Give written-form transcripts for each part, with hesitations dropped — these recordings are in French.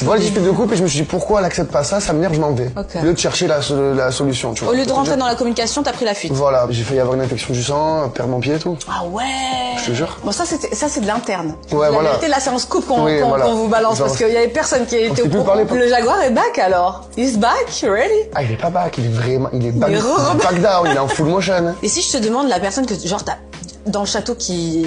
vois la dispute de couple et je me suis dit pourquoi elle accepte pas ça, ça m'énerve, je m'en vais. Okay. Au lieu de chercher la solution, tu vois. Au lieu de rentrer dans la communication, t'as pris la fuite. Voilà, j'ai failli avoir une infection du sang, perdre mon pied et tout. Ah ouais. Je te jure. Bon, ça c'est de l'interne. Ouais, La vérité, là, c'est en scoop qu'on vous balance parce qu'il y avait personne qui était au courant. Le Jaguar est back alors. He's back, ready? Ah, il est pas back, il est vraiment, il est back down, il est en full motion. Et si je te demande la personne que, genre, t'as, dans le château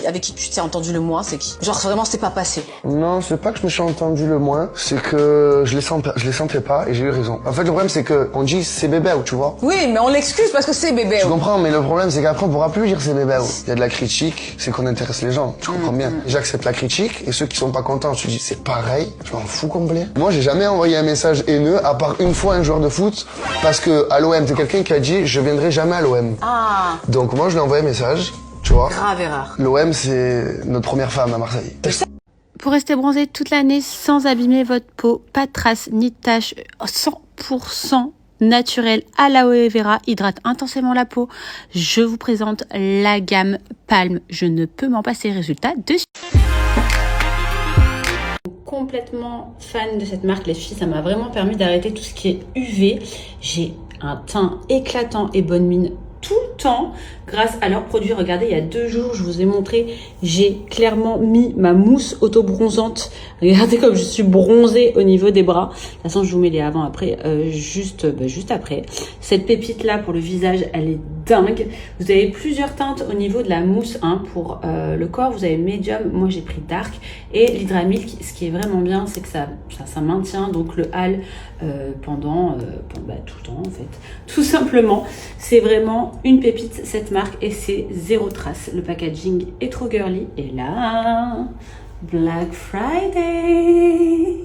avec qui tu t'es entendu le moins, c'est qui? Genre, vraiment, c'est pas passé. Non, c'est pas que je me suis entendu le moins, c'est que je les sentais pas et j'ai eu raison. En fait, le problème, c'est que on dit c'est bébé ou tu vois. Oui, mais on l'excuse parce que c'est bébé. Je comprends, mais le problème, c'est qu'après, on pourra plus dire c'est bébé ou. Il y a de la critique, c'est qu'on intéresse les gens, tu comprends bien. J'accepte la critique et ceux qui sont pas contents, je te dis c'est pareil, je m'en fous complet. Moi, j'ai jamais envoyé un message haineux, à part une fois un joueur de foot, parce que à l'OM, t'es quelqu'un qui a dit je viendrai jamais à l'OM. Ah. Donc moi, je lui ai envoyé un message. Tu vois, grave erreur. L'OM, c'est notre première femme à Marseille. Pour rester bronzé toute l'année sans abîmer votre peau, pas de traces ni de taches, 100% naturel à l'aloe vera, hydrate intensément la peau. Je vous présente la gamme Palm. Je ne peux m'en passer, résultat de complètement fan de cette marque les filles, ça m'a vraiment permis d'arrêter tout ce qui est UV. J'ai un teint éclatant et bonne mine tout le temps grâce à leurs produits. Regardez, il y a 2 jours, je vous ai montré, j'ai clairement mis ma mousse auto-bronzante. Regardez comme je suis bronzée au niveau des bras. De toute façon, je vous mets les avant-après, juste après. Cette pépite-là pour le visage, elle est dingue. Vous avez plusieurs teintes au niveau de la mousse. Hein, pour le corps, vous avez medium. Moi, j'ai pris dark. Et l'Hydra-Milk, ce qui est vraiment bien, c'est que ça maintient donc le hâle pendant tout le temps, en fait. Tout simplement, c'est vraiment une pépite, cette marque, et c'est 0 trace. Le packaging est trop girly. Et là, Black Friday.